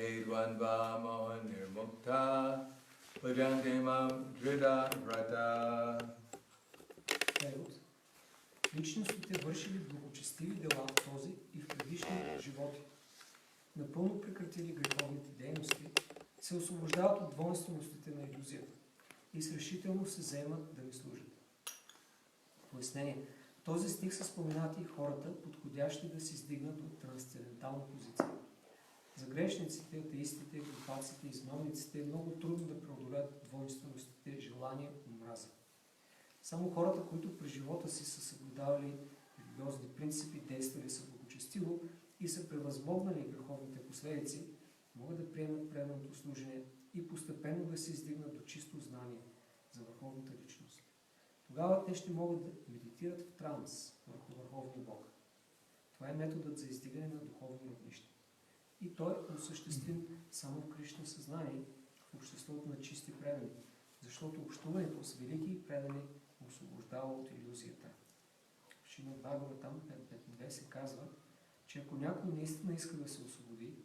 Tedvanva Mohanirmukta Vajantemam Drida Vrata. Превод. Личностите вършили благочестиви дела в този и в предишни животи, напълно прекратили греховните дейности, се освобождават от двойственостите на илюзията и с решителност се заемат да ми служат. Пояснение. В този стих са споменати хората, подходящи да се издигнат от трансцендентална позиция. За грешниците, атеистите, глупаците и измамниците е много трудно да преодолят двойственостите, желания, омраза. Само хората, които през живота си са съблюдавали религиозни принципи, действали са благочестиво и са превъзмогнали греховните последици, могат да приемат преданото служение и постепенно да се издигнат до чисто знание за върховната личност. Тогава те ще могат да медитират в транс върху Върховния Бог. Това е методът за издигане на духовно равнище. И той е осъществим само в Кришна съзнание, в обществото на чисти предани, защото общуването с велики и предани освобождава от илюзията. В Шримад Бхагаватам 5.5.2 се казва, че ако някой наистина иска да се освободи,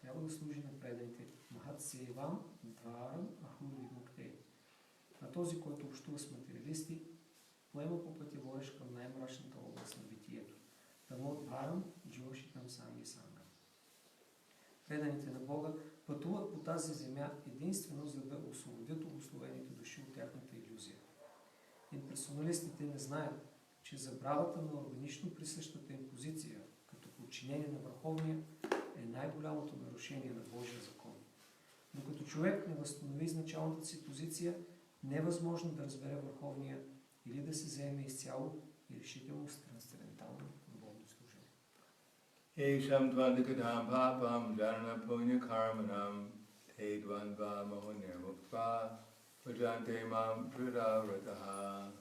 трябва да служи на преданите Махат Сейвам Дварам Ахури Мукте. А този, който общува с материалисти, поема по пътя водещ към най-мрачната област на битието. Тамо Дварам Джоши Там Санги Санга. Преданите на Бога пътуват по тази земя единствено за да освободят обусловените души от тяхната илюзия. Имперсоналистите не знаят, че забравата на органично присъщата им позиция като подчинение на Върховния е най-голямото нарушение на Божия закон. Докато човек не възстанови изначалната си позиция, не е възможно да разбере Върховния или да се заеме изцяло и решително с трансцендентално духовно служение. Ешам двандикадам папам джарана пуня карманам тедванва моhanirmukta vajantemam drida vrata.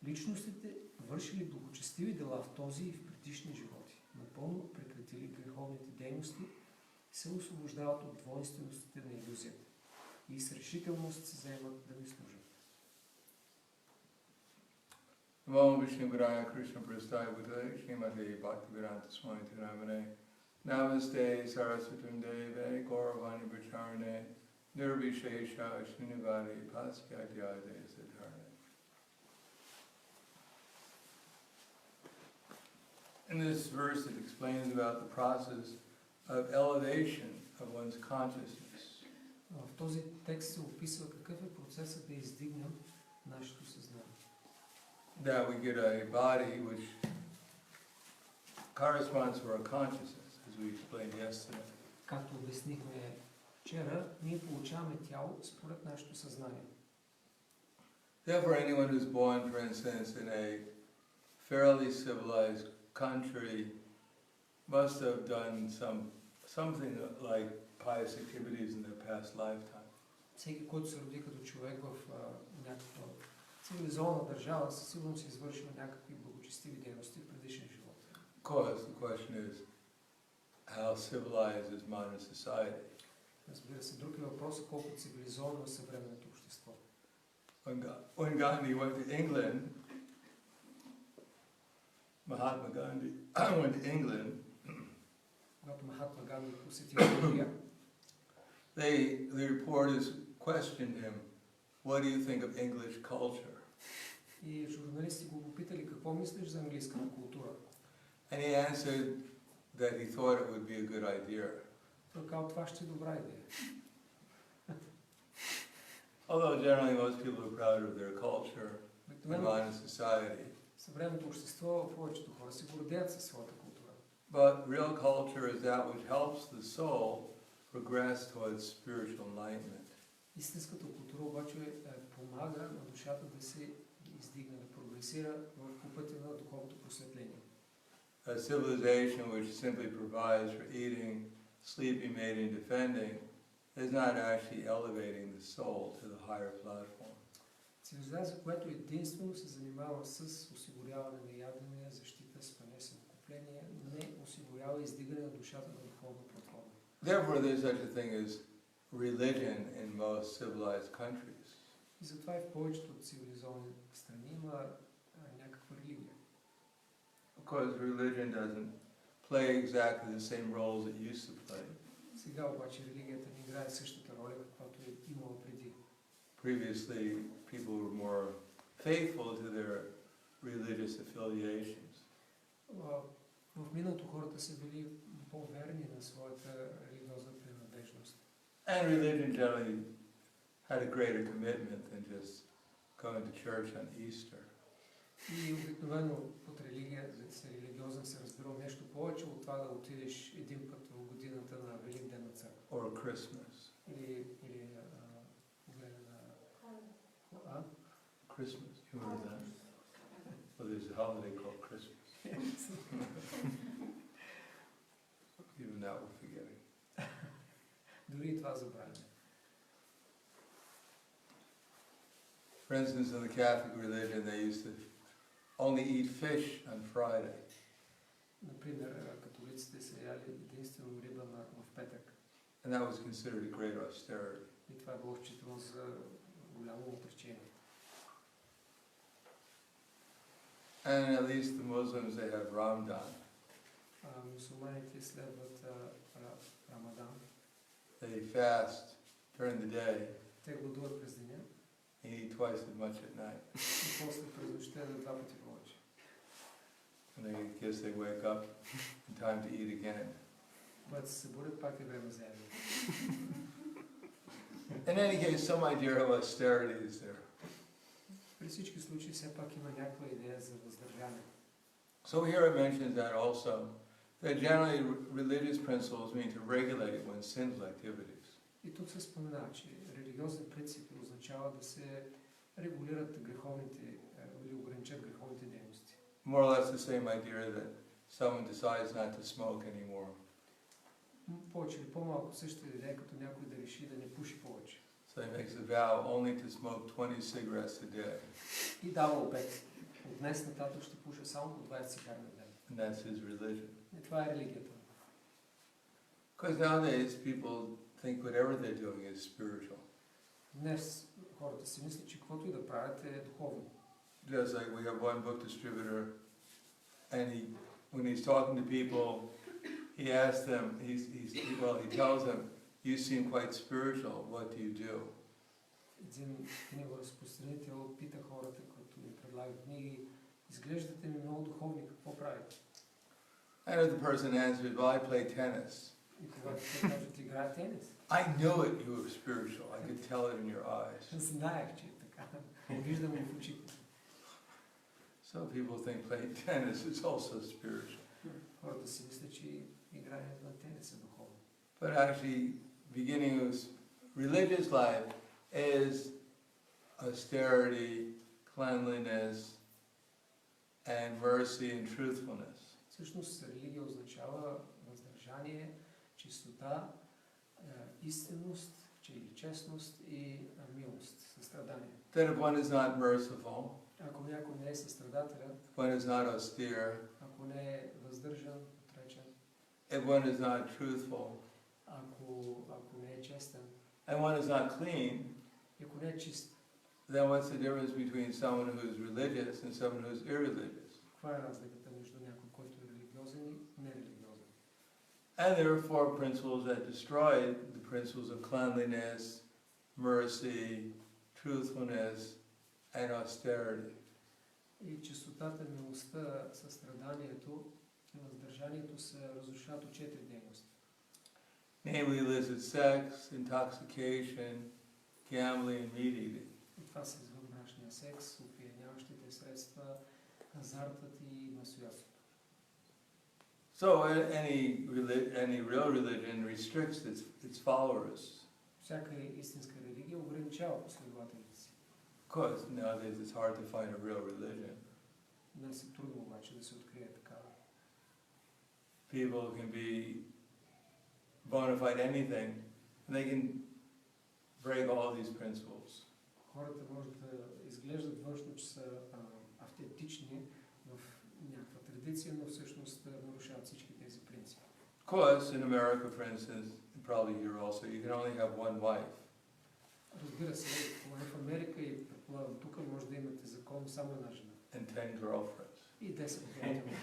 Личностите вършили благочестиви дела в този и в предишни животи, напълно прекратили греховните дейности, се освобождават от двойственостите на илюзията и с решителност се заемат да ми служат. Namo Vishnu Padaya Krishna Prasthaya Bhutale Srimati Bhaktivedanta Swami Namane Namaste Saraswatam Deve Gauravani Pracharane Nirvishesha Srinivadi Pasyadhyade Siddharne. In this verse it explains about the process of elevation of one's consciousness. В този текст се описва какъв е процесът да издигнем нашето съзнание. That we get a body which corresponds to our consciousness, as we explained yesterday. Както обяснихме вчера, ние получаваме тяло според нашето съзнание. Therefore, anyone who's born, for instance, in a fairly civilized country must have done something like pious activities in their past lifetime. Всеки, който се роди като човек в някаква цивилизована държава, със сигурност се извършва някакви благочестиви дейности в предишен живот. Of course, the question is, how civilized is modern society? Разбира се, друг е въпросът колко цивилизовано е съвременното общество. When Gandhi went to England, Mahatma Gandhi went to England, Когато Махатма Ганди посети Индия, the reporters questioned him, what do you think of English culture? и журналисти го попитали какво мислиш за английската култура. And he answered that he thought it would be a good idea. Той казал, това ще е добра идея. Although generally most people are proud of their culture in modern society. Съвременното общество, повечето хора се гордеят със своята култура. But real culture is that which helps the soul progress towards spiritual enlightenment. Истинската култура обаче помага на душата да се издигне, да прогресира по пътя на духовното просветление. A civilization which simply provides for eating, sleeping, mating, defending is not actually elevating the soul to the higher platform. Цивилизация, която единствено се занимава с осигуряване на ядене, защита, спане, съвкупление, не осигурява издигане на душата на духовна платформа. Therefore, there's such a thing as religion in most civilized countries. И затова и в повечето от цивилизовани страни има някаква религия. Of course, religion doesn't play exactly the same roles it used to play. Сега обаче религията не играе същата роля, каквато е имала преди. Previously, people were more faithful to their religious affiliations. В миналото хората са били по-верни на своята религиозна принадлежност. And religion generally had a greater commitment than just going to church on Easter. И обикновено под религия, за да си религиозен, се разбира нещо повече от това да отидеш един път в годината на Великден на църква. Or Christmas. Или гледа на... Christmas, you remember that? Well, there's a holiday called Christmas. Even that we're forgetting. Дори и това забравяме. For instance, in the Catholic religion, they used to only eat fish on Friday. Например, католиците са яли единствено риба в петък. And that was considered a great austerity. И това е било считано за голямо отречение. And at least the Muslims, they have Ramadan. Мусулманите следват Рамадан. They fast during the day Те гладуват през деня and eat twice as much at night. и после през нощта да два пъти повече. And I guess they wake up in time to eat again. Когато се събудят, пак е време за ядене. In any case, some idea of austerity is there. При всички случаи все пак има някаква идея за въздържане. So here it mentions that also, that generally religious principles mean to regulate one's sinful activities. И тук се спомена, че религиозен принцип означава да се регулират греховните или ограничат греховните дейности. More or less the same idea that someone decides not to smoke anymore. Повече или по-малко същата идея, като някой да реши да не пуши повече. So he makes a vow only to smoke 20 cigarettes a day. И дава обет. От днес нататък ще пуша само по 20 цигари на ден. And that's his religion. И това е религията. Because nowadays people think whatever they're doing is spiritual. Днес хората си мислят, че каквото и да правят е духовно. Just like we have one book distributor, and when he's talking to people, he asks them, he tells them, you seem quite spiritual, what do you do? Един книгоразпространител пита хората, които ни предлагат книги, изглеждате ми много духовни, какво правите? And if the person answers, well, I play tennis. И когато те кажат, играя тенис. I knew it, you were spiritual. I could tell it in your eyes. Знаех, че е така. Виждам го в очите. So people think playing tennis is also spiritual. Хората си мислят, че играят на тенис е духовно. But actually, beginning of religious life is austerity, cleanliness, and mercy and truthfulness. Всъщност религия означава въздържание, чистота, истинност, честност и милост, състрадание. That if one is not merciful, Ако някой не е състрадателен, if one is not austere, ако не е въздържан, отречен, if one is not truthful, ако не е честен, and one is not clean, ако не е чист, then what's the difference between someone who is religious and someone who is irreligious? каква е разликата между някой, който е религиозен и нерелигиозен? And there are four principles that destroy the principles of cleanliness, mercy, truthfulness, and austerity. И чистотата, милостта, състраданието и въздържанието се разрушават от 4 дейности. Namely, illicit sex, intoxication, gambling, and meat eating. И това са извънбрачния секс, опияняващите средства, хазартът и масоядството. So any real religion restricts its followers. Всяка истинска религия ограничава последователите си. Of course, nowadays it's hard to find a real religion. Днес е трудно обаче да се открие такава. People can be bona fide anything, and they can break all these principles. Хората може да изглеждат външно, че са автентични в някаква традиция, но всъщност нарушават всички тези принципи. Of course, in America, for instance, and probably here also, you can only have one wife. Разбира се, в Америка и предполагам тук може да имате закон само една жена. And 10 girlfriends. И 10 приятели.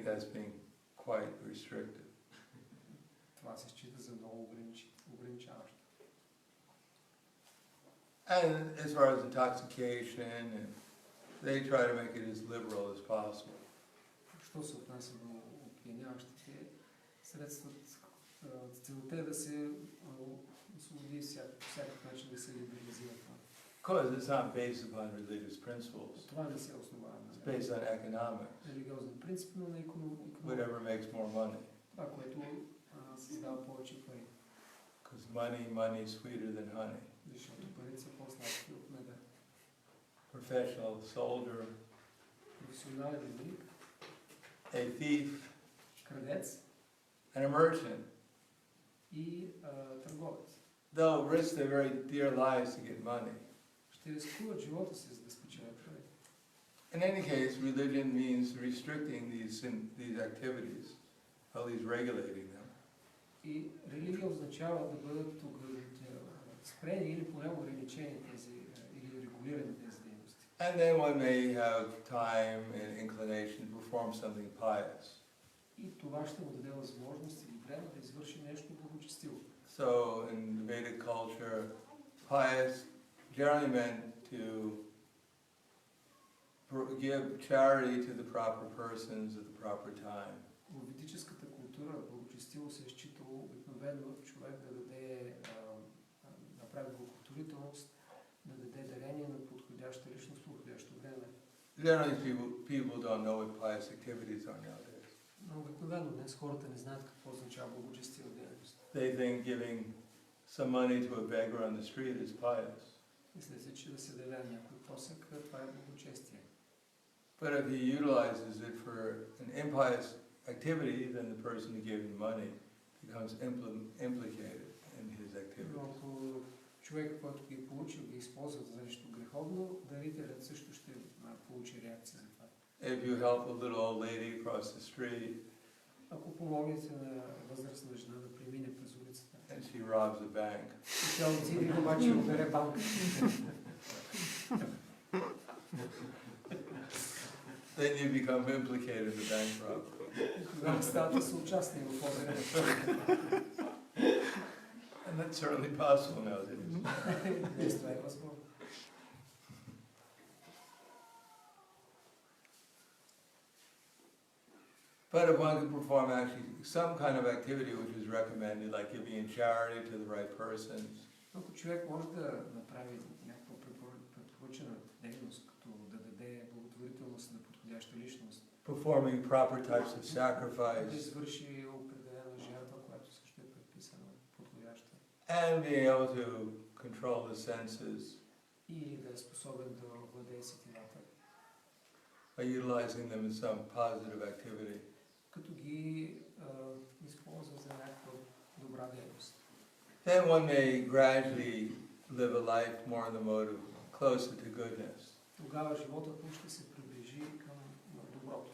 that's being quite restrictive. Това се счита за много ограничаващо. And as far as intoxication, and they try to make it as liberal as possible. Що се отнася до опияняващите средства, целта е да се освободи всякакъв начин да се либерализира това. Because it's not based upon religious principles. Това не се основава It's на based on economics. религиозен принцип, но на икономика. Whatever makes more money. Това, което създава повече пари. Because money is sweeter than honey. Защото парите са по-сладки от меда. Professional soldier, Професионален войник, a thief, крадец and a merchant. и търговец. They'll risk their very dear lives to get money. Ще рискуват живота си, за да спечелят пари. In any case, religion means restricting these activities, at least regulating them. И религия означава да бъдат спрени или поне ограничени тези, или регулирани тези дейности. And then one may have time and inclination to perform something pious. И това ще му даде възможност или време да извърши нещо благочестиво. So in Vedic culture, pious generally meant to give charity to the proper persons at the proper time. В ведическата култура благочестиво се е считало обикновено човек да даде, направи благотворителност, да даде дарение на подходяща личност в подходящо време. Generally, people don't know what pious activities are nowadays. Но обикновено днес хората не знаят какво означава благочестива дейност. They think giving some money to a beggar on the street is pious. Мисля се, че да се даде някой просък, това е благочестие. But if he utilizes it for an impious activity, then the person who gave him money becomes implicated in his activity. Но ако човек, който ги е получил, ги използва за нещо греховно, дарителят също ще получи реакция за това. If you help a little old lady across the street, Ако помогнете на възрастна жена да премине през улицата, and she robs a bank, и тя отиде обаче обере банка, then you become implicated in the bank robbery. тогава ставате съучастни в обирането. And that's certainly possible nowadays. Днес това е възможно. But if one could perform actually some kind of activity which is recommended, like giving in charity to the right persons, Ако човек може да направи някаква препоръчена дейност, като да даде благотворителност на подходяща личност, performing proper types of да sacrifice, извърши определена жертва, която също е предписана подходяща, and being able to control the senses и да е способен да владее сетивата, by utilizing them in some positive activity, като ги използва за някаква добра дейност. then one may gradually live a life more in the mode of closer to goodness. Тогава животът му ще се приближи към доброто.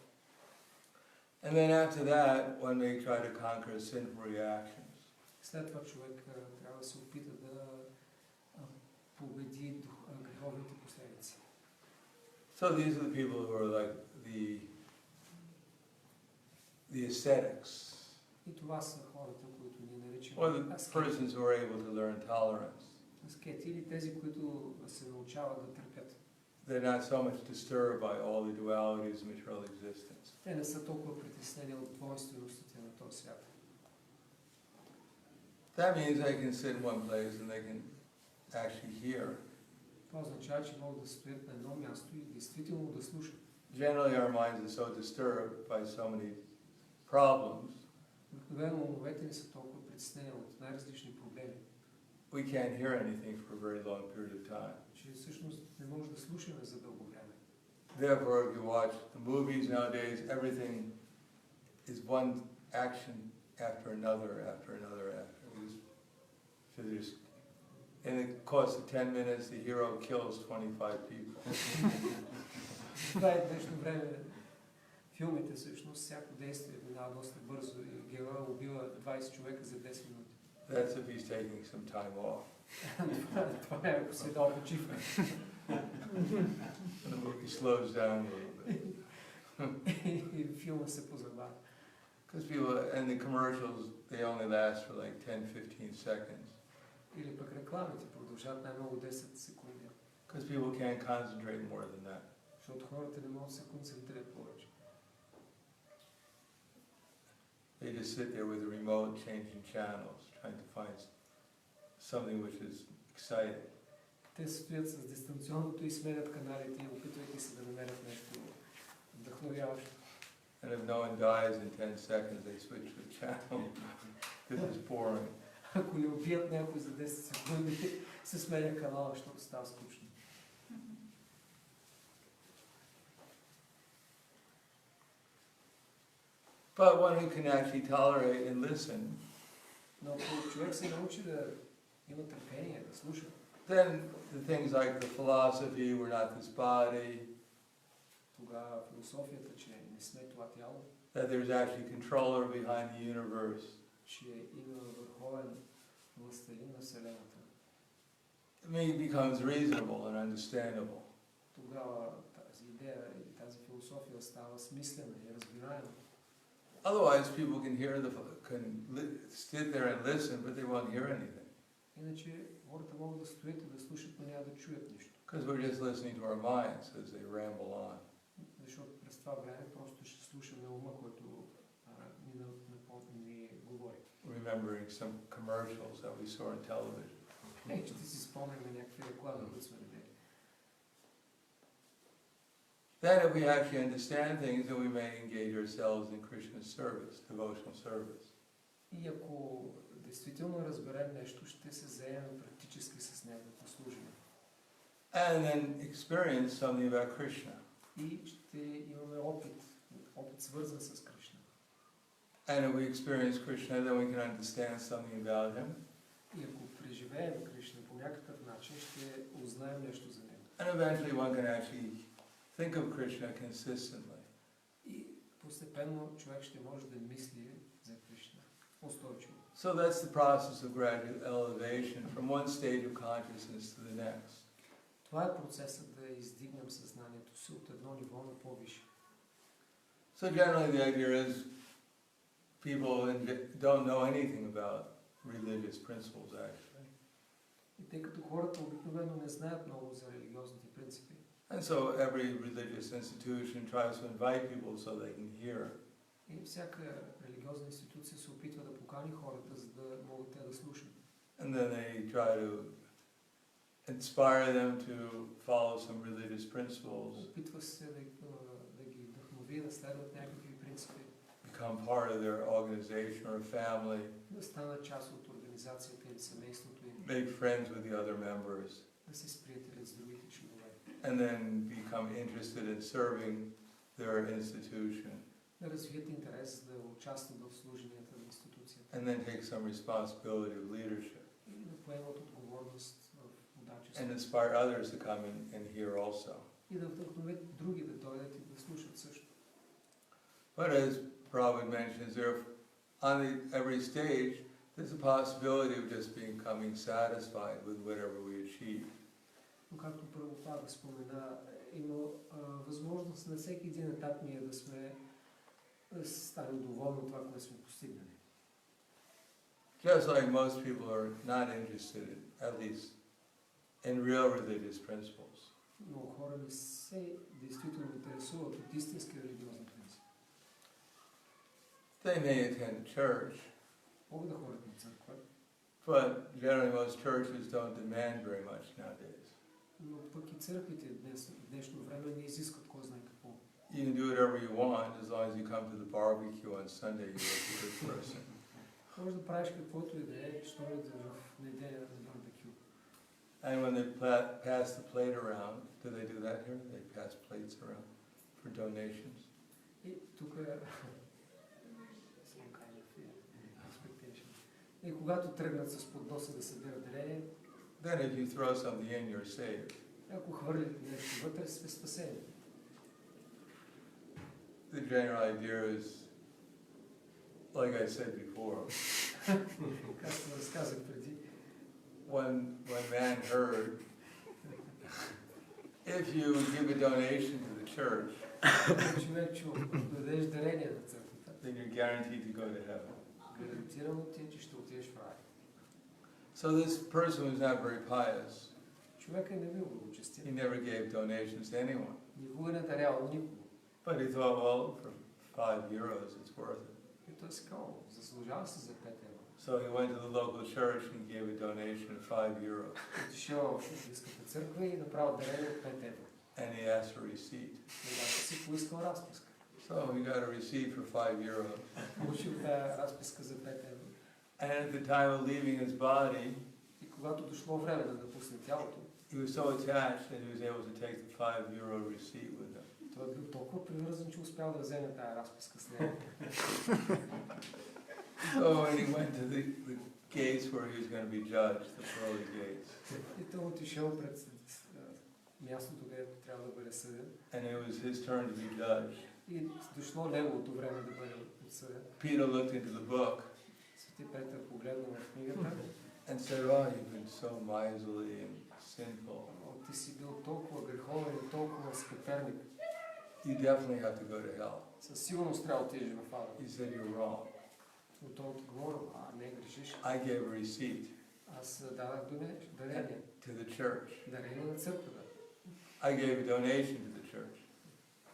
And then after that, one may try to conquer sinful reactions. След това човек трябва да се опита да победи греховните последици. So these are the people who are like the ascetics, И това са хората, които ние наричаме or the persons who are able to learn tolerance. аскети, или тези, които се научават да търпят. They're not so much disturbed by all the dualities of material existence. Те не са толкова притеснени от двойственостите на този свят. That means they can sit in one place and they can actually hear. Това означава, че могат да стоят на едно място и действително да слушат. Generally, our minds are so disturbed by so many problems, Обикновено умовете ни са толкова притеснени от най-различни проблеми, we can't hear anything for a very long period of time. че всъщност не може да слушаме за дълго време. Therefore, if you watch the movies nowadays, everything is one action after another, after another, after. So there's, in the course of 10 minutes, the hero kills 25 people. Това е днешно време. Филмите всъщност, всяко действие минава доста бързо и героя убива 20 човека за 10 минути. That's if he's taking some time off. Това е, ако си дал почивка. The movie slows down a little bit. И филма се позабавя. Because people, and the commercials, they only last for like 10-15 seconds. Или пък рекламите продължават най-много 10 секунди. Because people can't concentrate more than that. Защото хората не могат да се концентрират повече. They just sit there with a remote changing channels, trying to find something which is exciting. Те стоят с дистанционното и сменят каналите, опитвайки се да намерят нещо вдъхновяващо. And if no one dies in 10 seconds, they switch to a channel. This is boring. Ако не убият някой за 10 секунди, се сменя канала, защото става скучно. But one who can actually tolerate and listen, Но ако човек се научи да има търпение, да слуша, then the things like the philosophy, we're not this body, тогава философията, че не сме това тяло, that there's actually a controller behind the universe, че има върховен властелин на Вселената, becomes reasonable and understandable. тогава тази идея и тази философия става смислена и разбираема. Otherwise, people can sit there and listen, but they won't hear anything. Иначе хората могат да стоят и да слушат, но няма да чуят нищо. Because we're just listening to our minds as they ramble on. Защото през това време просто ще слушаме ума, който ни говори. Remembering some commercials that we saw on television. Ще си спомняме някакви реклами, които сме видели. Then if we actually understand things, then we may engage ourselves in Krishna service, devotional service. И ако действително разберем нещо, ще се заемем практически с неговото служение. And then experience something about Krishna. И ще имаме опит свързан с Кришна. And if we experience Krishna, then we can understand something about him. И ако преживеем Кришна по някакъв начин, ще узнаем нещо за него. And eventually one can actually think of Krishna consistently. И постепенно човек ще може да мисли за Кришна устойчиво. So that's the process of gradual elevation from one state of consciousness to the next. Това е процесът да издигнем съзнанието си от едно ниво на по-висше. So generally the idea is people don't know anything about religious principles actually. И тъй като хората обикновено не знаят много за религиозните принципи, And so every religious institution tries to invite people so they can hear. и всяка религиозна институция се опитва да покани хората, за да могат те да слушат. And then they try to inspire them to follow some religious principles, Опитва се да ги вдъхнови, да следват някакви принципи, become part of their organization or family, да станат част от организацията или семейството им, make friends with the other members, да се сприятелят с другите членове, and then become interested in serving their institution, да развият интерес да участват в служенията на институцията and then take some responsibility of leadership, и да поемат отговорност в and водачеството inspire others to come and hear also. и да вдъхновят други да дойдат и да слушат също. But as Prabhupada mentions, on every stage, there's a possibility of just becoming satisfied with whatever we achieve. Но както Прабхупада спомена, има възможност на всеки един етап ние да станем доволни от това, което сме постигнали. Just like most people are not interested, at least in real religious principles. Много хора не се действително интересуват от истински религиозни принципи. They may attend church, Могат да ходят на църква, but generally most churches don't demand very much nowadays. но пък и църквите в днешно време не изискват кой знае какво. You can do whatever you want as long as you come to the barbecue on Sunday, you're a good person. Може да правиш каквото и да е, що и да в неделя на барбекю. And when they pass the plate around, do they do that here? They pass plates around for donations? И тук и когато тръгнат с подноса да събират дарение, Then if you throw something in, you're saved. ако хвърлите нещо вътре, сте спасени. The general idea is, like I said before, Както разказах преди, one man heard, if you give a donation to the church, човек, че дадеш дарение на църквата, then you're guaranteed to go to heaven. гарантирано ти е, че ще отидеш в рай. So this person was not very pious. Човекът не бил благочестив. He never gave donations to anyone. Никога не дарявал никого. But he thought, well, for 5 euros, it's worth it. И той си казал, заслужава се за 5 евро. So he went to the local church and gave a donation of 5 euros. Отишъл в Шуфийската църква и направил дарение от 5 евро. And he asked for a receipt. И си поискал разписка. So he got a receipt for 5 euros. Получил тази разписка за 5 евро. And at the time of leaving his body, И когато дошло време да напусне тялото, he was so attached that he was able to take the 5 euro receipt with him. той бил толкова привързан, че успял да вземе тази разписка с него. So when he went to the gates where he was going to be judged, the pearly gates, И той отишъл пред мястото, където трябва да бъде съден. and it was his turn to be judged, И дошло неговото време да бъде отсъден. Peter looked into the book Свети Петър погледна в книгата. and said, oh, you've been so miserly and sinful. Ти си бил толкова греховен и толкова скъперник. You definitely have to go to hell. Със сигурност трябва да отидеш в ада. He said, you're wrong. Но той отговорил, не грешиш. I gave a receipt Аз дадах дарение. to the church. Дарение на църквата. I gave a donation to the church.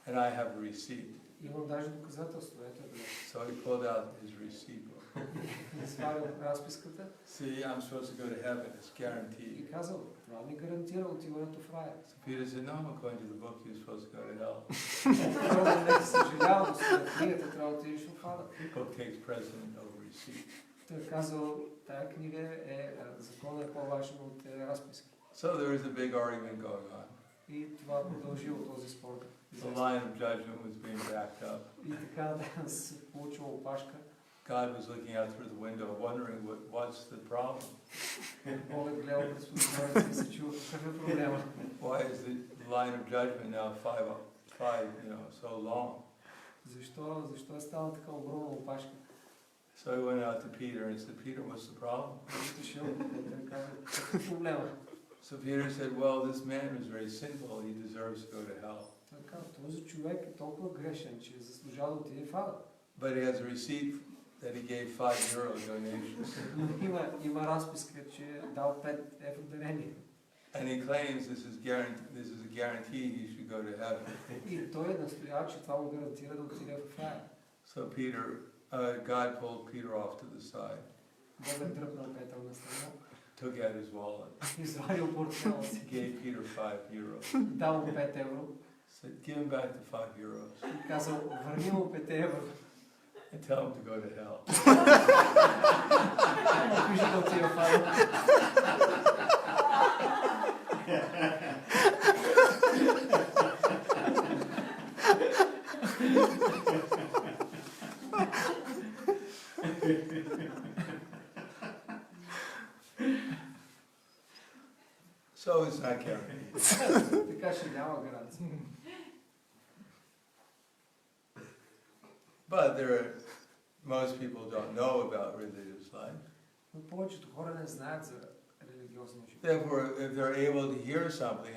And I have a receipt. Имам даже доказателство. Ето е. So he pulled out his receipt book. Свалил разписката See, I'm supposed to go to heaven. It's guaranteed. и казал, това ми гарантира отиването в рая. So Peter said, no, according to the book, you're supposed to go to hell. Трябва да не съжалявам, но след книгата трябва да отидеш в ада. The book takes precedent over receipt. Той казал, тая книга законът е по-важен от разписки. So there was a big argument going on. И това продължило този спор. The line of judgment was being backed up. И така да се получила опашка. God was looking out through the window, wondering what's the problem. Бог е гледал през прозореца и се чува какъв е проблема. Why is the line of judgment now five, so long? Защо е стала така огромна опашка? So he went out to Peter and said, Peter, what's the problem? Отишъл Петър и каза, какъв е проблема? So Peter said, well, this man was very sinful. He deserves to go to hell. Той каза, този човек е толкова грешен, че заслужава да отиде в ада. But he has a receipt that he gave 5 euro donations. Но има разписка, че дал 5 евро дарение. And he claims this is a guarantee he should go to heaven. И той настоява, че това му гарантира да отиде в рая. So God pulled Peter off to the side, Бог е дръпнал Петър на страна. took out his wallet, Извадил портфела си. gave Peter 5 euros, Дал му 5 евро. said, give him back the 5 euros И казал, върни му 5 евро. and tell him to go to hell. Кажи да отиде в ада. So it's not guaranteed. Така ще няма гаранция. But most people don't know about religious life. Но повечето хора не знаят за религиозния живот. Therefore, if they're able to hear something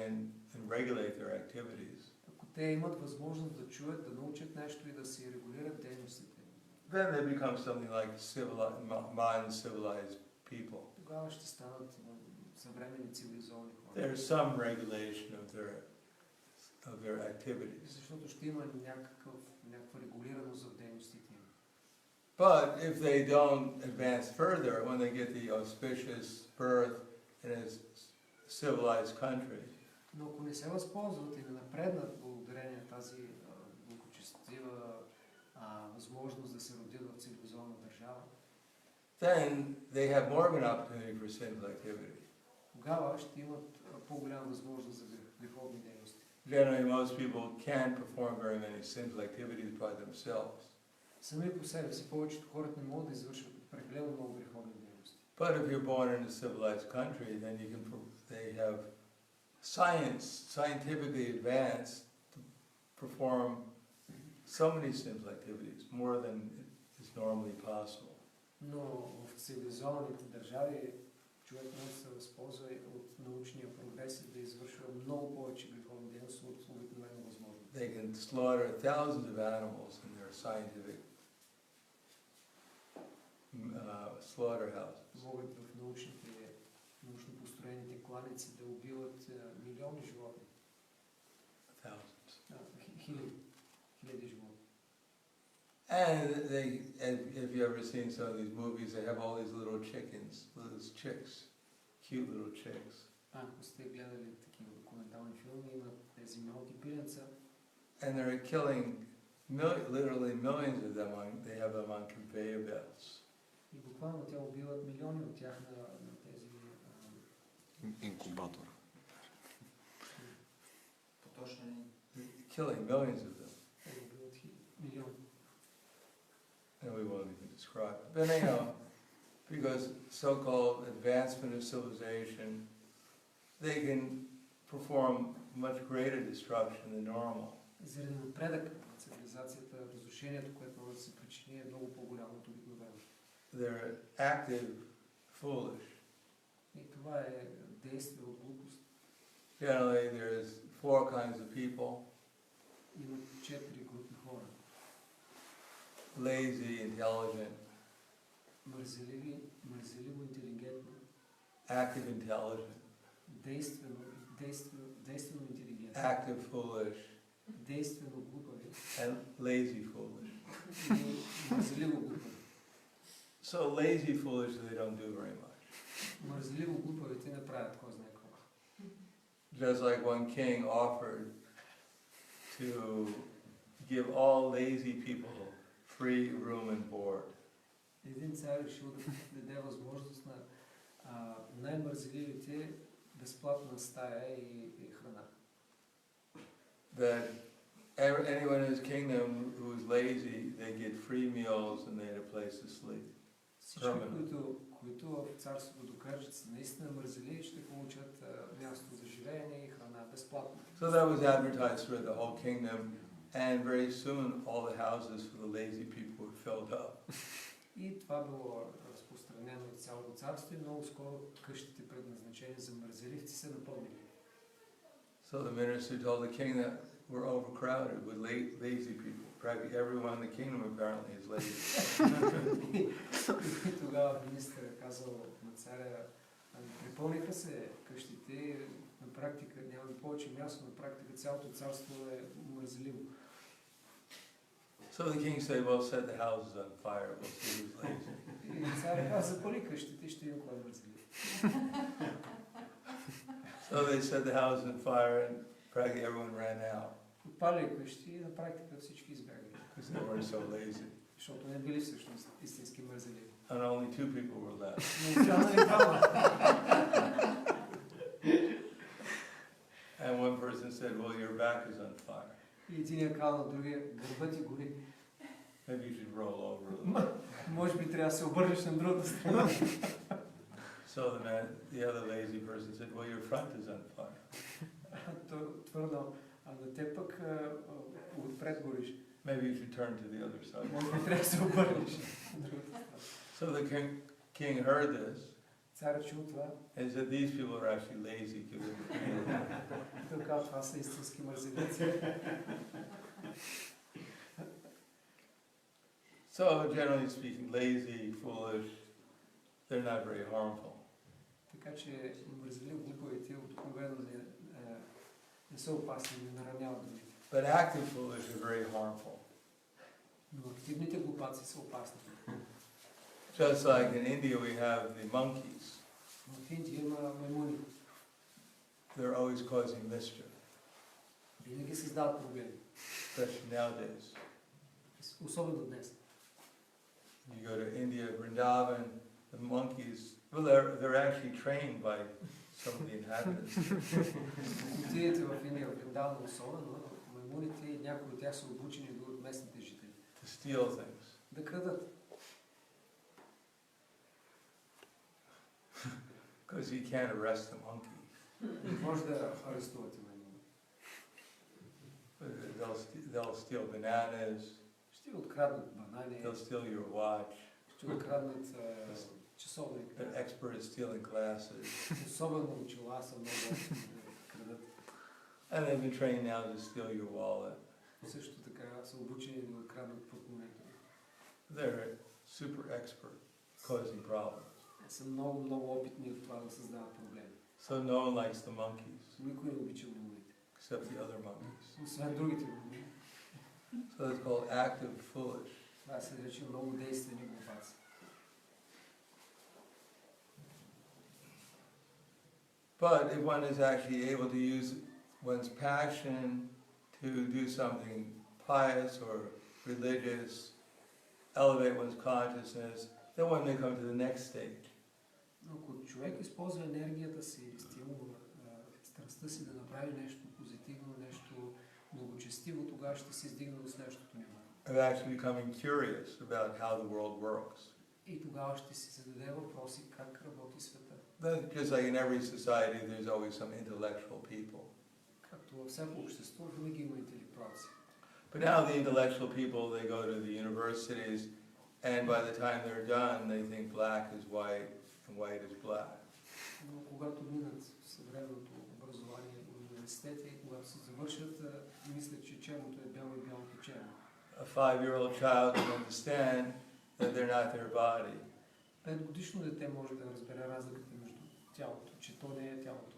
and regulate their activities, Ако те имат възможност да чуят, да научат нещо и да си регулират дейностите, then they become something like modern civilized people. тогава ще станат съвременни цивилизовани хора. There's some regulation of their activities. Защото ще има някаква регулираност в дейностите им. But if they don't advance further, when they get the auspicious birth in a civilized country, Но ако не се възползват и не напреднат благодарение на тази благочестива възможност да се родят в цивилизована държава, then they have more of an opportunity for sinful activity. тогава ще имат по-голяма възможност за греховни дейности. Generally, most people can't perform very many sinful activities by themselves. Сами по себе си повечето хората не могат да извършват прекалено много греховни дейности. But if you're born in a civilized country, then they have scientifically advanced to perform so many sinful activities, more than is normally possible. Но в цивилизованите държави човек може да се възползва от научния прогрес и да извършва много повече греховни дейности от обикновено възможно. they can slaughter thousands of animals in their scientific slaughterhouses. Могат в научно построените кланици да убиват милиони животни. Thousands. Хиляди животни. And if you've ever seen some of these movies, they have all these little chickens, little chicks, cute little chicks. Ако сте гледали такива документални филми, имат тези малки пиленца. And they're killing literally millions of them. They have them on conveyor belts. И буквално те убиват милиони от тях на тези инкубатор. поточни. Killing millions of them. Те убиват милиони. And we won't even describe it. But anyhow, because so-called advancement of civilization, they can perform much greater destruction than normal. Заради напредък на цивилизацията, разрушението, което може да се причини, е много по-голямо от обикновено. They're active, foolish. И това е действие от глупост. Generally, there's 4 kinds of people: Има 4 групи хора. lazy, intelligent, Мързеливо интелигентни, active, intelligent, действено интелигентни, active, foolish, действено глупави and lazy, foolish. и мързеливо глупави. So lazy, foolish, they don't do very much. Мързеливо глупавите не правят кой знае какво. Just like one king offered to give all lazy people free room and board. Един цар решил да даде възможност на най-мързеливите безплатна стая и храна. That anyone in his kingdom who is lazy, they get free meals and they had a place to sleep. Всички, които в царството докажат са наистина мързеливи, ще получат място за живеене и храна безплатно. So that was advertised throughout the whole kingdom, and very soon all the houses for the lazy people were filled up. И това било разпространено от цялото царство и много скоро къщите, предназначени за мързеливци, се напълнили. So the minister told the king that we're overcrowded with lazy people. Practically everyone in the kingdom apparently is lazy. И тогава министърът казал на царя, припълниха се къщите, на практика няма повече място, на практика цялото царство е мързеливо. So the king said, well, set the houses on fire, we'll see who's lazy. И царя каза, запали къщите, ще видим кой е мързелив. So they set the house on fire and practically everyone ran out. Отпали къщи и на практика всички избягали. Because they weren't so lazy. Защото не били всъщност истински мързеливи. And only 2 people were left. And one person said, well, your back is on fire. И единия казал на другия, гърбът ти гори. Maybe you should roll over a little. Може би трябва да се обърнеш на другата страна. So the other lazy person said, well, your front is on fire. Твърдо, на те пък отпред гориш. Maybe you should turn to the other side. Може би трябва да се обърнеш. So the king heard this. Царят чул това. And said, these people are actually lazy. Той казва, това са истински мързеливци. So generally speaking, lazy, foolish, they're not very harmful. Така че мързеливо глупавите обикновено не са опасни, не нараняват другите. But active foolish are very harmful. Но активните глупаци са опасни. Just like in India we have the monkeys. В Индия има маймуни. They're always causing mischief. Винаги създават проблеми. Especially nowadays. Особено днес. You go to India, Vrindavan, the monkeys, well, they're actually trained by some of the inhabitants. Отидете в Индия, в Вриндаван особено, маймуните и някои от тях са обучени от местните жители. To steal things. Да крадат. Because you can't arrest the monkey. Може да арестувате маймуни. They'll steal bananas. Ще откраднат банани. They'll steal your watch. Ще откраднат часовник. They're expert at stealing glasses. Особено очила са много крадат. And they've been trained now to steal your wallet. Също така са обучени да откраднат портмонето. They're super expert causing problems. Са много опитни в това да създават проблеми. So no one likes the monkeys, Никой не обича вълните. except the other monkeys. Освен другите вълни. So it's called active foolish. Това се нарича много действени глупаци. But if one is actually able to use one's passion to do something pious or religious, elevate one's consciousness, then one may come to the next stage. Ако човек използва енергията си, стимула, страстта си да направи нещо позитивно, нещо благочестиво, тогава ще се издигне до следващото ниво. Of actually becoming curious about how the world works. И тогава ще си зададе въпроси как работи света. Just like in every society, there's always some intellectual people. Както във всяко общество, винаги има интелектуалци. But now the intellectual people, they go to the universities, and by the time they're done, they think black is white and white is black. Но когато минат съвременното образование в университета и когато се завършат, мислят, че черното е бяло и бялото е черно. A 5-year-old child can understand that they're not their body. 5-годишно дете може да разбере разликата между тялото, че то не е тялото.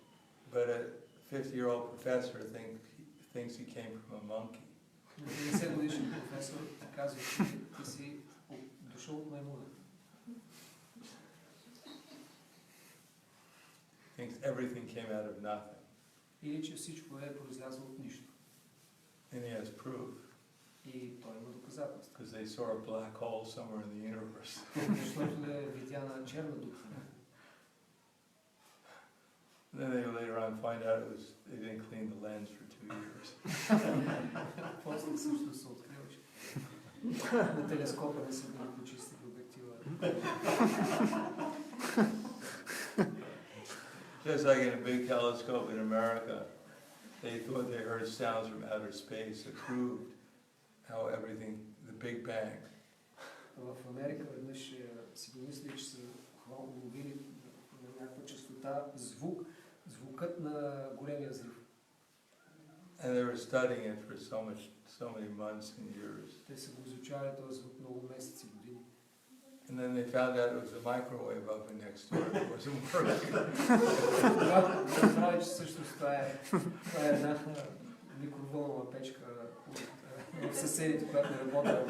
But a 50-year-old professor thinks he came from a monkey. 50-годишен професор ти казва, че ти си дошъл от маймуна. Thinks everything came out of nothing. Или че всичко е произлязло от нищо. And he has proof. И той има доказателства. Because they saw a black hole somewhere in the universe. Защото е видя на черна дупка. Then they later on find out they didn't clean the lens for 2 years. После също се открива, че на телескопа не са били почистили обектива. Just like in a big telescope in America, they thought they heard sounds from outer space. It proved how everything, the Big Bang. В Америка веднъж си помисли, че са уловили на някаква честота звукът на големия взрив. And they were studying it for so many months and years. Те са го изучавали този звук много месеци, години. And then they found out it was a microwave oven next door. It wasn't working. Когато разбрали, че всъщност това е една микровълнова печка в съседите, която не работила.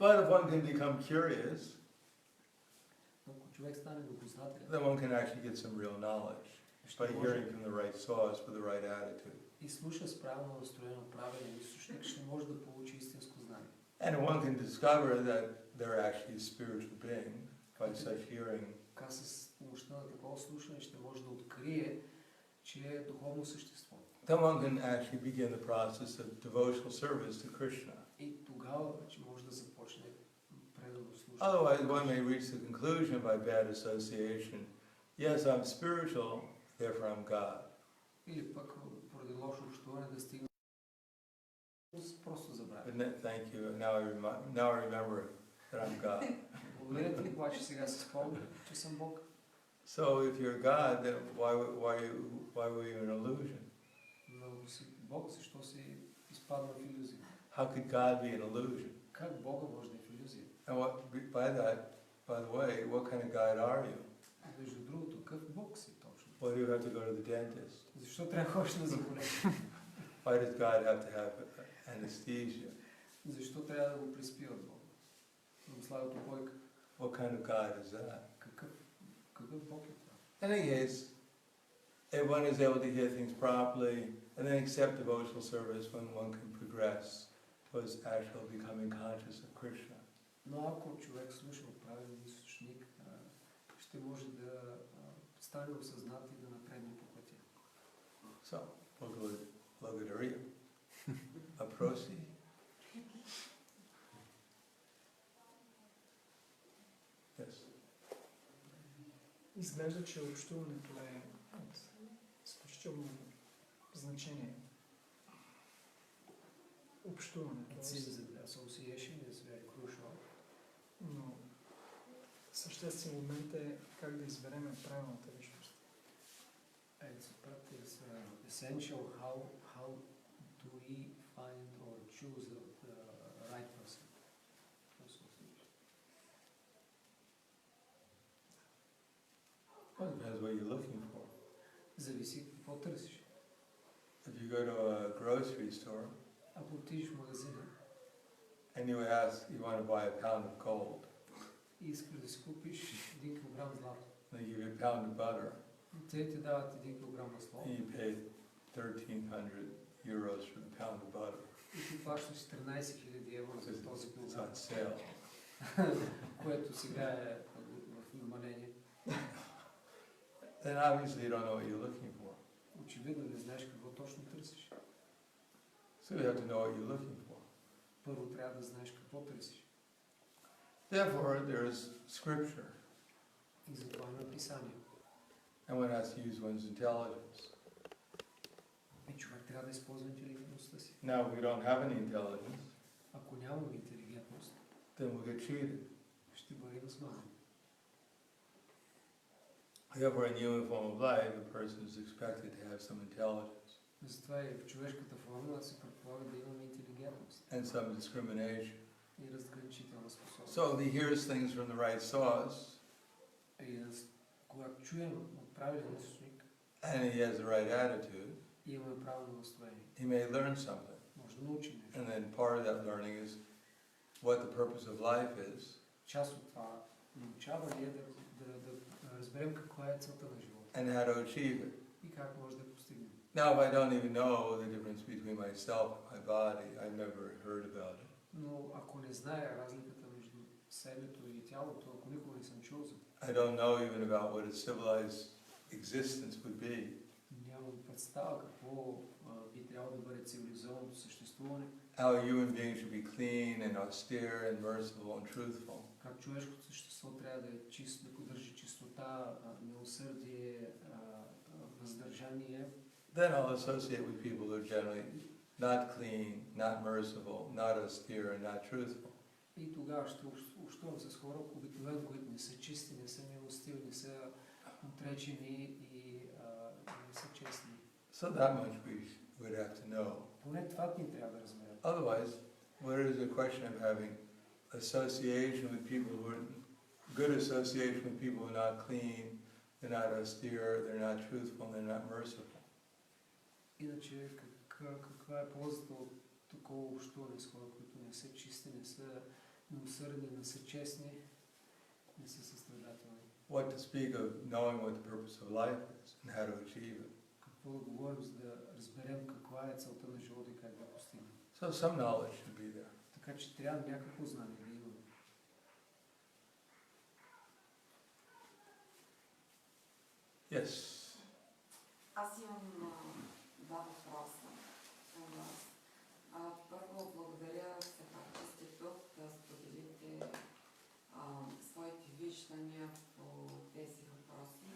But if one can become curious, Ако човек стане любознателен, then one can actually get some real knowledge by hearing from the right source with the right attitude. и слуша с правилно настроено правилен източник, ще може да получи истинско знание. And one can discover that they're actually a spiritual being by such hearing. Така с помощта на такова слушане ще може да открие, че е духовно същество. Then one can actually begin the process of devotional service to Krishna. И тогава вече може да започне предано слушане. Otherwise, one may reach the conclusion by bad association, yes, I'm spiritual, therefore I'm God. Или пък поради лошо общуване да стигне просто забравя. Thank you. Now I remember that I'm God. Благодаря ти, обаче сега се спомня, че съм Бог. So if you're God, then why were you an illusion? Но ако си Бог, защо си изпадна в иллюзия? How could God be an illusion? Как Бога може да е в иллюзия? And by the way, what kind of God are you? Между другото, какъв Бог си точно? Why do you have to go to the dentist? Защо трябва да ходиш на зъболекар? Why does God have to have anesthesia? Защо трябва да го приспиват Бога? Да го слагат опойка? What kind of God is that? Какъв Бог е това? In any case, if one is able to hear things properly and then accept devotional service when one can progress towards actually becoming conscious of Krishna. Но ако човек слуша от правилен източник, ще може да стане осъзнат и да напредне по пътя. So, благодаря. Апроси. Yes. Изглежда, че общуването е от изключително значение учение. Общуване. It seems that association is very crucial. Но съществен момент е как да избереме правилната личност. But it's essential how do we find or choose the right person. Well, it depends what you're looking for. Зависи какво търсиш. If you go to a grocery store Ако отидеш в магазина and you ask, you want to buy a pound of gold, и искаш да си купиш 1 килограм злато, they give you a pound of butter, и те ти дават 1 килограм масло, and you pay 1,300 euros for the pound of butter. и ти плащаш 14 000 евро за този It's килограм, on sale. което сега е в намаление. Then obviously you don't know what you're looking for. Очевидно не знаеш какво точно търсиш. So you have to know what you're looking for. Първо трябва да знаеш какво търсиш. Therefore, there is scripture, И затова има писание. and one has to use one's intelligence. И човек трябва да използва интелигентността си. Now, if we don't have any intelligence, Ако нямаме интелигентност, then we'll get cheated. ще бъдем смазани. Therefore, in the human form of life, a person is expected to have some intelligence Затова и в човешката формула се предполага да имаме интелигентност and some discrimination. и разграничителна способност. So he hears things from the right source, И когато чуем от правилен източник and he has the right attitude, и имаме правилно настроение, he may learn something. може да научим нещо. And then part of that learning is what the purpose of life is, Част от това научаване е да разберем каква е целта на живота and how to achieve it. и как може да постигнем. Now, if I don't even know the difference between myself and my body, I've never heard about it. Но ако не зная разликата между себето и тялото, ако никога не съм чул за I don't know even about what a civilized existence would be. нямам представа какво би трябвало да бъде цивилизованото съществуване, How a human being should be clean and austere and merciful and truthful. как човешкото същество трябва да е чисто, да поддържи чистота, милосърдие, въздържание. Then I'll associate with people who are generally not clean, not merciful, not austere, and not truthful. И тогава ще общувам с хора, обикновено, които не са чисти, не са милостиви, не са отречени и не са честни. So that much we would have to know. Поне това ни трябва да разберем. Otherwise, what is a question of having association with people who are good association with people who are not clean, they're not austere, they're not truthful, and they're not merciful. Иначе каква е ползата от такова общуване с хора, които не са чисти, не са милосърдни, не са честни, не са състрадателни? What to speak of knowing what the purpose of life is and how to achieve it. Какво да говорим, за да разберем каква е целта на живота и как да постигнем? So some knowledge should be there. Така че трябва някакво знание да имаме. Yes. Аз имам два въпроса към вас. Първо, благодаря все пак, че сте тук да споделите своите виждания по тези въпроси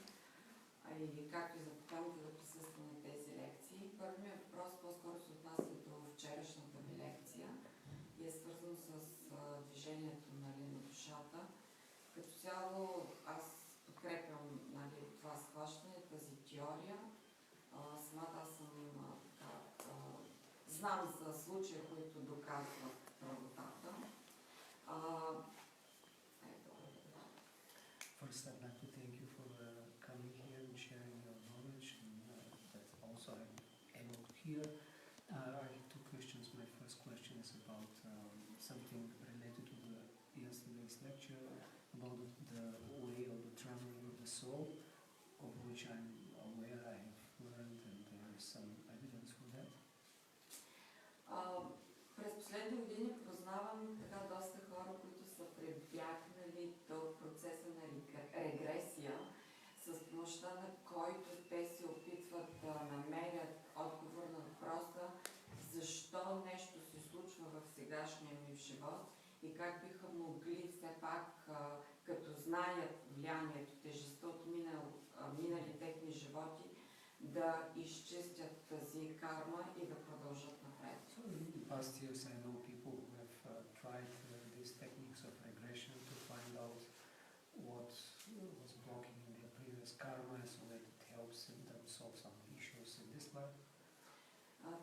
и както и за поканите да присъства на тези лекции. Първият въпрос по-скоро се отнася до вчерашната ми лекция и е свързан с движението на душата. Като цяло аз подкрепям това схващане, тази теория. Самата аз съм знам за случаи, които доказват правотата. First, I'd like to thank you for coming here and sharing your knowledge, and that also I'm able to hear. I have two questions. My first question is about something related to yesterday's lecture about the way of the traveling of the soul, of which I'm aware I have learned, and there is some evidence for that. През последните години познавам така доста хора, които са прибягнали до процеса на регресия, с помощта на който те се опитват да намерят отговор на въпроса защо нещо се случва в сегашния ми живот и как биха могли все пак, като знаят влиянието, тежестта от минали техни животи, да изчистят тази карма past years I know people who have tried these techniques of regression to find out what was blocking in their previous karma so that it helps them solve some issues in this life.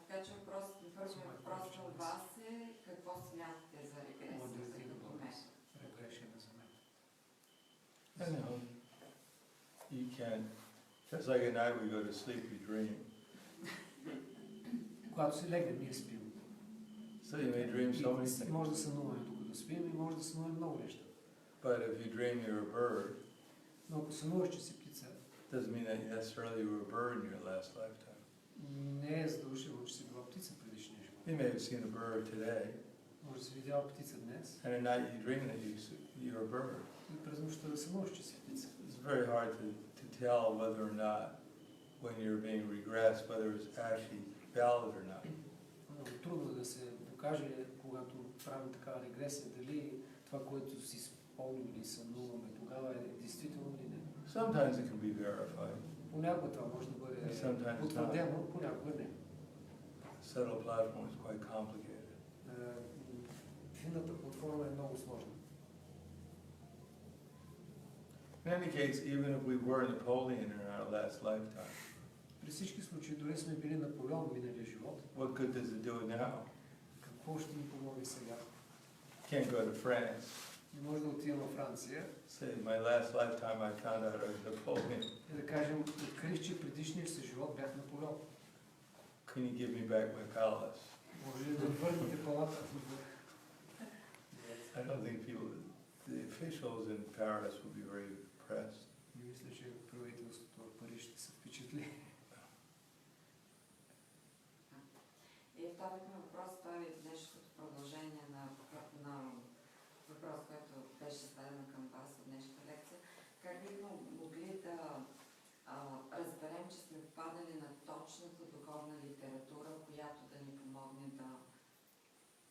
Така че първият въпрос към вас е какво смятате за регресията като метод? Regression as a method. I know. You can't, just like at night we go to sleep, you dream. Когато си легнем, ние спим. So you may dream so many things. Може да сънуваме докато спим и може да сънуваме много неща. But if you dream you're a bird, Но ако сънуваш, че си птица, doesn't mean that necessarily you were a bird in your last lifetime. не е задължително, че си била птица в предишния живот. You may have seen a bird today, Може да си видял птица днес and at night you dream that you're a bird. и през нощта да сънуваш, че си птица. It's very hard to tell whether or not, when you're being regressed, whether it's actually valid or not. Много трудно е да се докаже, когато правим такава регресия, дали това, което си спомним или сънуваме тогава е действително или не. Sometimes it can be verified. Понякога това може да бъде потвърдено, понякога не. Subtle platform is quite complicated. Финната платформа е много сложна. In any case, even if we were Napoleon in our last lifetime, При всички случаи, дори сме били Наполеон в миналия живот, what good does it do now? какво ще ни помогне сега? Can't go to France. Не може да отидем във Франция Say, my last lifetime I found out I was Napoleon. и да кажем, открих, че предишния си живот бях Наполеон. Can you give me back my palace? Може ли да върнете палата? I don't think the officials in Paris would be very impressed. Не мисля, че правителството в Париж ще се впечатли. И вторият ми въпрос, той е днешното продължение на въпрос, който беше зададен към вас от днешната лекция. Как бихме могли да разберем, че сме попадали на точната духовна литература, която да ни помогне да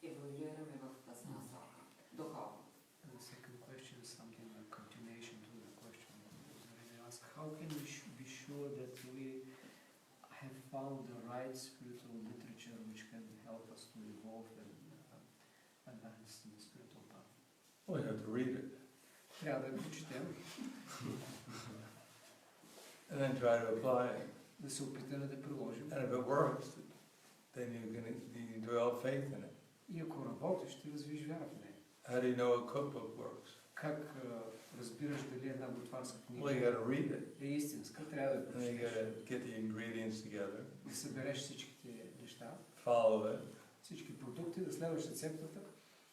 еволюираме в тази насока, духовно? And the second question is something like continuation to the question that was already asked. How can we be sure that we have found the right spiritual literature which can help us to evolve and advance in the spiritual path? Well, you have to read it Трябва да я прочетем, and then try to apply it. да се опитаме да приложим. And if it works, then you develop faith in it. И ако работиш, ще развиш вяра в нея. How do you know a cookbook works? Как разбираш дали една готварска Well, книга you got to read it, е истинска? Трябва да я and then you got прочетеш. to get the ingredients together, Да събереш всичките неща, follow it, всички продукти, да следваш рецептата.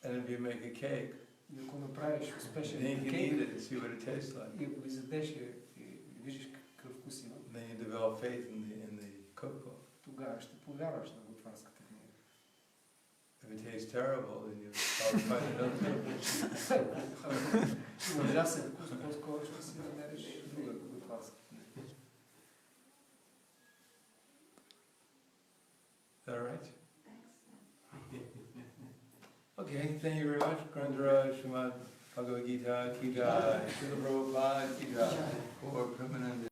and if you make a cake, И ако направиш then you успешен can eat кейк it and see what it tastes like. и ако изядеш и виждаш какъв вкус има, Then you develop faith in the cookbook. тогава ще повярваш на готварската книга. If it tastes terrible, then you probably find another cookbook. Ако има ужасен вкус, по-скоро ще си намериш друга готварска книга. Is that right? Excellent. Okay, thank you very much. Grandhara Srimad Bhagavad Gita Ki Jai. Srila Prabhupada Ki Jai. For Pramananda.